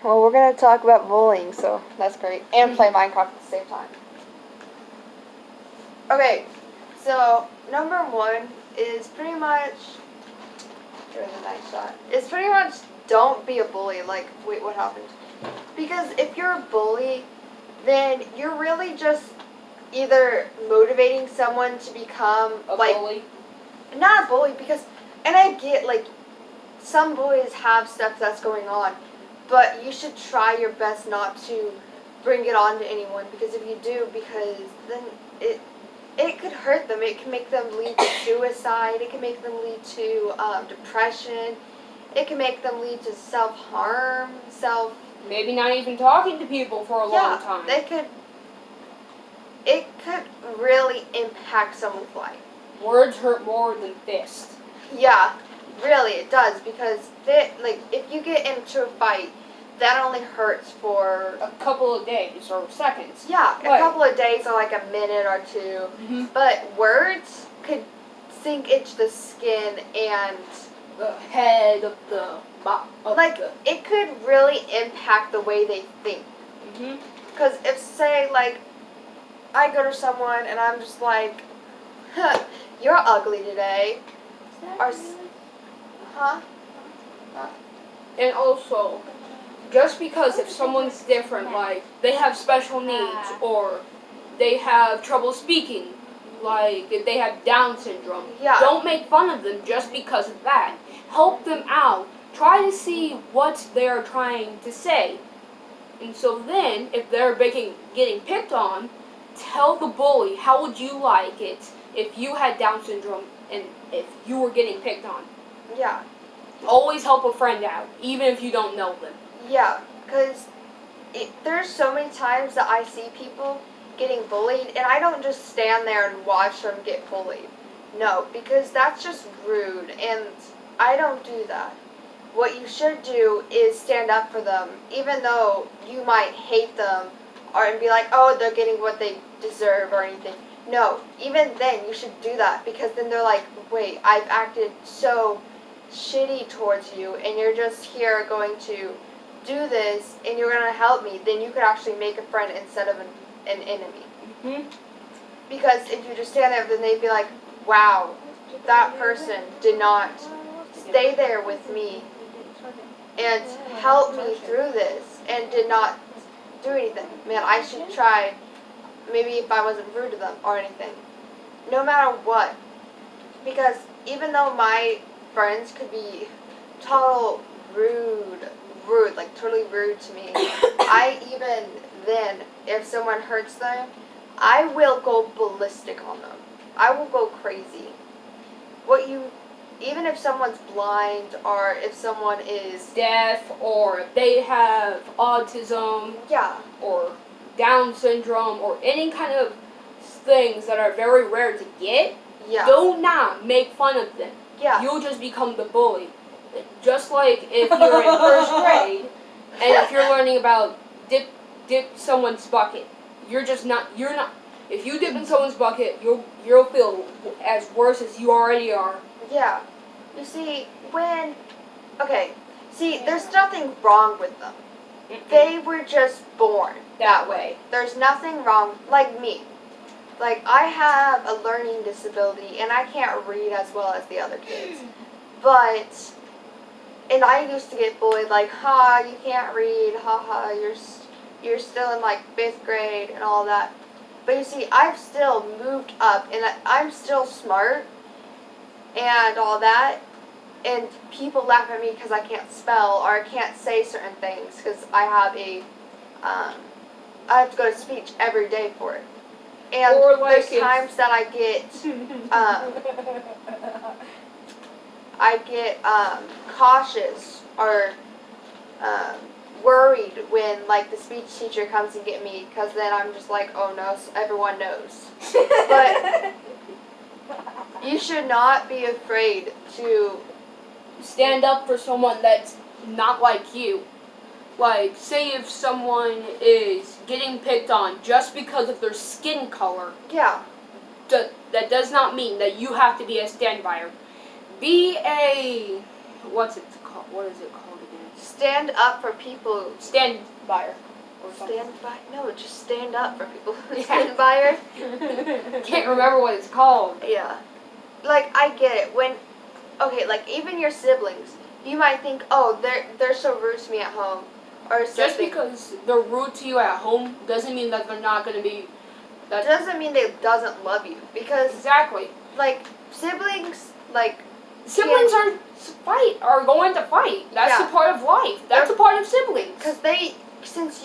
Well, we're gonna talk about bullying, so that's great, and play Minecraft at the same time. Okay, so number one is pretty much. There's a nice shot. It's pretty much don't be a bully. Like, wait, what happened? Because if you're a bully, then you're really just either motivating someone to become a bully. Not a bully, because, and I get like some bullies have stuff that's going on, but you should try your best not to bring it on to anyone, because if you do, because then it could hurt them. It can make them lead to suicide. It can make them lead to depression. It can make them lead to self-harm, Maybe not even talking to people for a long time. It could really impact someone's life. Words hurt more than fists. Yeah, really it does, because if you get into a fight, that only hurts for a couple of days or seconds. Yeah, a couple of days or like a minute or two. Mm-hmm. But words could sink into the skin and the head of the it could really impact the way they think. Mhm. Because if say like I go to someone and I'm just like, "You're ugly today," or huh? And also, just because if someone's different, like they have special needs or they have trouble speaking, like if they have Down syndrome, don't make fun of them just because of that. Help them out. Try to see what they're trying to say. And so then, if they're getting picked on, tell the bully, how would you like it if you had Down syndrome and if you were getting picked on? Yeah. Always help a friend out, even if you don't know them. Yeah, because there's so many times that I see people getting bullied, and I don't just stand there and watch them get bullied. No, because that's just rude, and I don't do that. What you should do is stand up for them, even though you might hate them and be like, oh, they're getting what they deserve or anything. No, even then you should do that, because then they're like, wait, I've acted so shitty towards you, and you're just here going to do this, and you're going to help me. Then you could actually make a friend instead of an enemy. Mm-hmm. Because if you just stand there, then they'd be like, wow, that person did not stay there with me and help me through this and did not do anything. Man, I should try, maybe if I wasn't rude to them or anything. No matter what. Because even though my friends could be total rude, like totally rude to me, I even then, if someone hurts them, I will go ballistic on them. I will go crazy. Even if someone's blind or if someone is deaf or if they have autism, or Down syndrome or any kind of things that are very rare to get, do not make fun of them. You'll just become the bully. Just like if you're in first grade and if you're learning about dip someone's bucket, you're not. If you dip in someone's bucket, you'll feel as worse as you already are. Yeah. You see, there's nothing wrong with them. Mm-mm. They were just born that way. There's nothing wrong, like me. Like, I have a learning disability, and I can't read as well as the other kids. And I used to get bullied, like, you can't read, you're still in, like, 5th grade and all that. But you see, I've still moved up, and I'm still smart and all that. And people laugh at me because I can't spell or I can't say certain things because I have to go to speech every day for it. And there's times that I get cautious or worried when like the speech teacher comes and get me, because then I'm just like, oh no, everyone knows. But you should not be afraid to stand up for someone that's not like you. Like, say if someone is getting picked on just because of their skin color. Yeah. That does not mean that you have to be a stand-byer. Be a... What is it called again? stand up for people. Stand by her. Or something. Stand by? No, just stand up for people. Yeah. Stand by her. Can't remember what it's called. Yeah. Like, I get it. When, okay, like, even your siblings, you might think, oh, they're so rude to me at home. Or something. Just because they're rude to you at home doesn't mean that they're not going to be... That doesn't mean they doesn't love you. Because, Exactly. like, siblings, like... Siblings are going to fight. That's a part of life. That's a part of siblings. Because since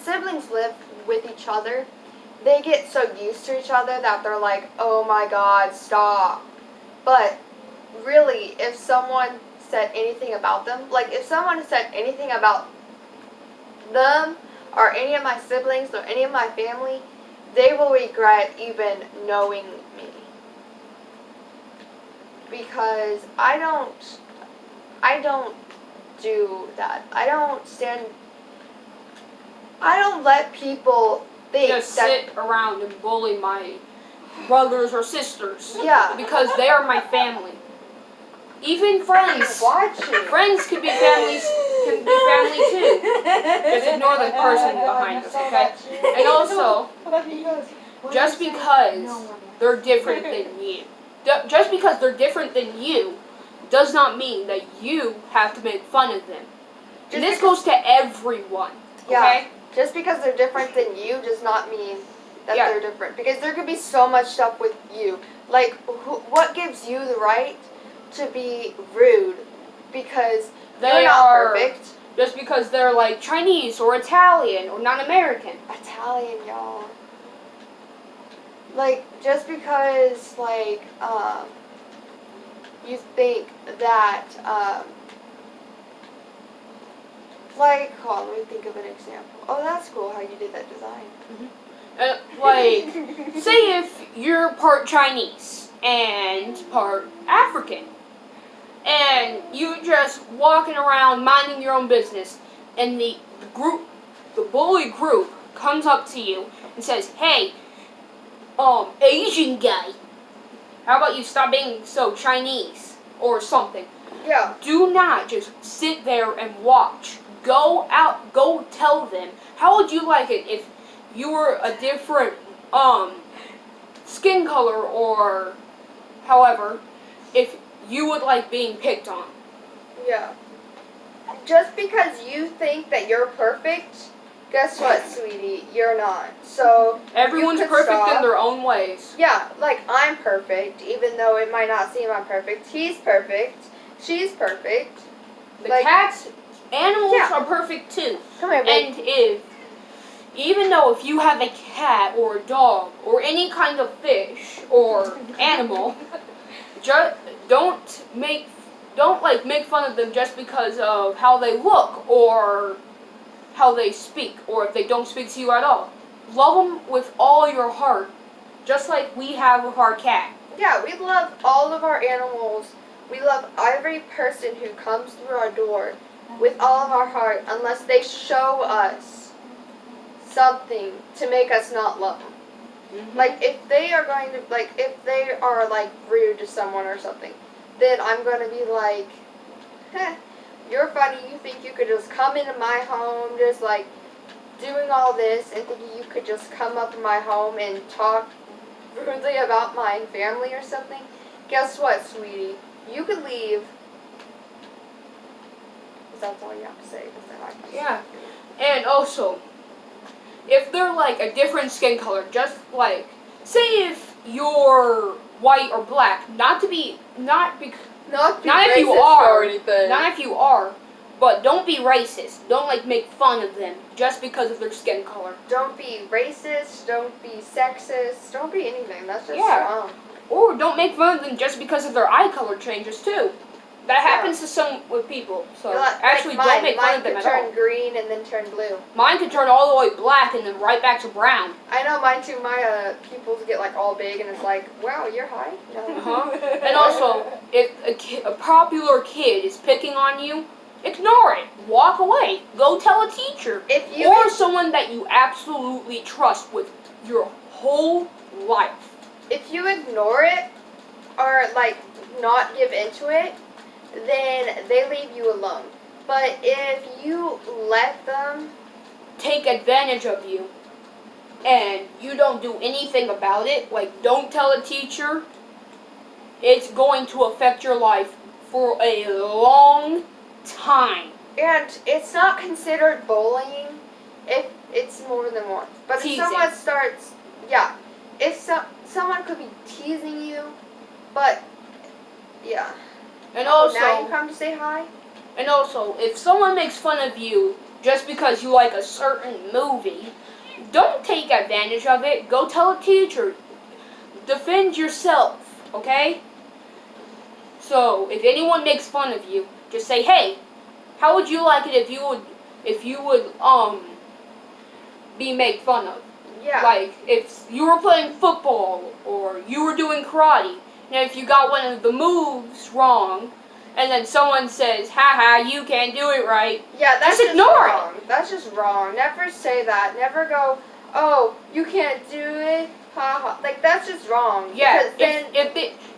siblings live with each other, they get so used to each other that they're like, oh my God, stop. But really, if someone said anything about them, like if someone said anything about them or any of my siblings or any of my family, they will regret even knowing me. Because I don't do that. I don't let people think Just that sit around and bully my brothers or sisters. Yeah. Because they are my family. Even friends. Friends could be families. Can be family too. Just ignore the person behind us, okay? And also, just because they're different than you, just because they're different than you, does not mean that you have to make fun of them. And this goes to everyone. Okay? Yeah. Just because they're different than you does not mean that they're different. Because there could be so much stuff with you. Like, what gives you the right to be rude? Because you're not perfect. Just because they're like Chinese or Italian or non-American. Italian, y'all. Like, just because, like, you think that, like, hold on, let me think of an example. Oh, that's cool how you did that design. Like, say if you're part Chinese and part African, and you just walking around minding your own business, and the bully group comes up to you and says, hey, Asian guy, how about you stop being so Chinese or something? Yeah. Do not just sit there and watch. Go out, go tell them. How would you like it if you were a different skin color, or however, if you would like being picked on? Yeah. Just because you think that you're perfect, guess what, sweetie? You're not. So everyone's perfect in their own ways. Yeah, like I'm perfect, even though it might not seem I'm perfect. He's perfect. She's perfect. Animals are perfect too. Come here, babe. And even though if you have a cat or a dog or any kind of fish or animal, don't make fun of them just because of how they look or how they speak, or if they don't speak to you at all. Love them with all your heart, just like we have with our cat. Yeah, we love all of our animals. We love every person who comes through our door with all of our heart, unless they show us something to make us not love them. Mm-hmm. Like, if they are rude to someone or something, then I'm going to be like, you're funny, you think you could just come into my home, just like, doing all this, and thinking you could just come up in my home and talk rudely about my family or something? Guess what, sweetie? You could leave. That's all you have to say. Yeah. And also, if they're like a different skin color, just like, say if you're white or black, not if you are, but don't be racist. Don't like make fun of them just because of their skin color. Don't be racist. Don't be sexist. Don't be anything. That's just wrong. Or don't make fun of them just because of their eye color changes too. That happens to some with people. So actually, don't make fun of them at all. Mine could turn green and then turn blue. Mine could turn all the way black and then right back to brown. I know mine too. My pupils get like all big and it's like, wow, you're high. No. And also, if a popular kid is picking on you, ignore it. Walk away. Go tell a teacher or someone that you absolutely trust with your whole life. If you ignore it or like not give into it, then they leave you alone. But if you let them, take advantage of you and you don't do anything about it, like don't tell a teacher, it's going to affect your life for a long time. and it's not considered bullying if it's more than once. But Teasing. if someone starts, if someone could be teasing you, but yeah. And Now also, you come to say hi. and also, if someone makes fun of you just because you like a certain movie, don't take advantage of it. Go tell a teacher. Defend yourself, okay? So, if anyone makes fun of you, just say, "Hey, how would you like it if you would be made fun of?" Yeah. Like, if you were playing football or you were doing karate, and if you got one of the moves wrong, and then someone says, "Haha, you can't do it right." Yeah, that's just ignore wrong. That's just wrong. Never say that. Never go, "Oh, you can't do it." Ha ha. Like, that's just wrong. Yeah, Because then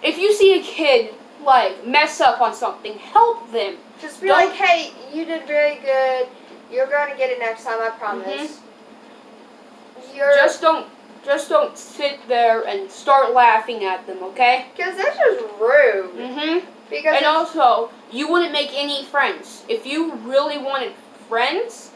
if you see a kid, like, mess up on something, help them. just be like, "Hey, you did very good. You're going to get it next time, I promise." Just don't sit there and start laughing at them, okay? Because that's just rude. Because And also, you wouldn't make any friends. If you really wanted friends,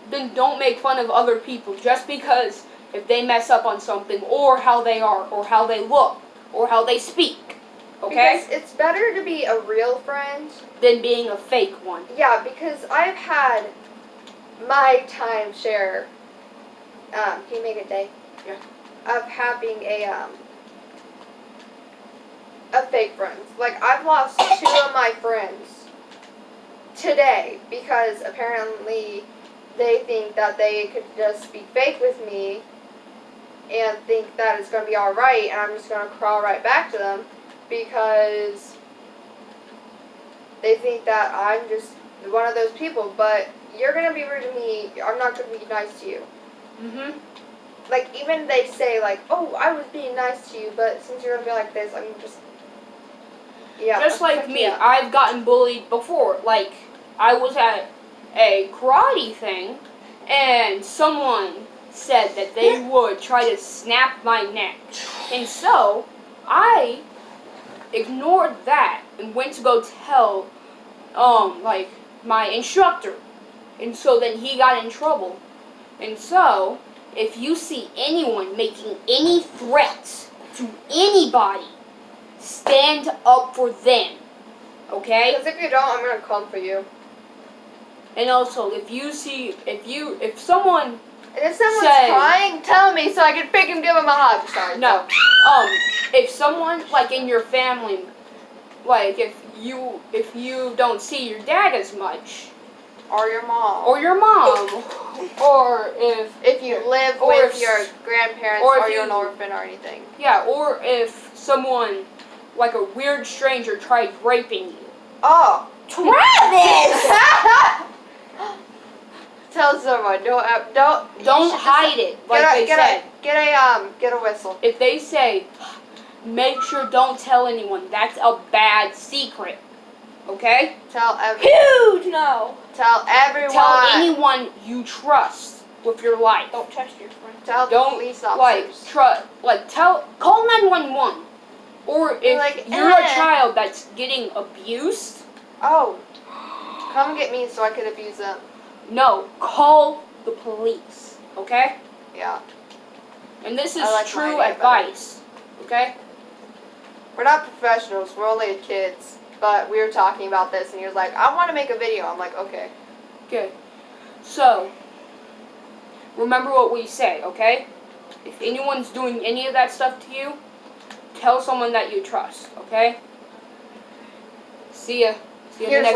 then don't make fun of other people just because if they mess up on something, or how they are, or how they look, or how they speak, okay? Because it's better to be a real friend than being a fake one. Yeah, because I've had my time share. Can you make a day? Yeah. Of having a fake friend. Like, I've lost 2 of my friends today because apparently they think that they could just be fake with me and think that it's going to be alright, and I'm just going to crawl right back to them because they think that I'm just one of those people. But you're going to be rude to me, I'm not going to be nice to you. Like, even they say, like, "Oh, I was being nice to you, but since you're going to be like this, I'm just..." Yeah. Just like me, I've gotten bullied before. Like, I was at a karate thing, and someone said that they would try to snap my neck. And so, I ignored that and went to go tell, like, my instructor. And so then he got in trouble. And so, if you see anyone making any threats to anybody, stand up for them, okay? Because if you don't, I'm going to come for you. And also, if someone And if someone's crying, tell me so I can pick him, give him a hug. Sorry. No. If someone, like, in your family, like, if you don't see your dad as much, Or your mom. or if you live with your grandparents, or you're an orphan or anything. Yeah, or if someone, like a weird stranger, tried raping you. Oh. Travis! Tell someone. Don't hide it. Like they said. Get a whistle. If they say, make sure don't tell anyone. That's a bad secret. Okay? Tell everyone. Huge no. Tell everyone. Tell anyone you trust with your life. Don't trust your friend. Tell the police officers. Call 911. Or if like, you're a child that's getting abused. Oh. Come get me so I could abuse them. No, call the police. Okay? Yeah. And this is like true my idea advice. Okay? We're not professionals. We're only kids. But we were talking about this, and he was like, "I want to make a video." I'm like, "Okay." Okay. So, remember what we say, okay? If anyone's doing any of that stuff to you, tell someone that you trust, okay? See ya. See you in the next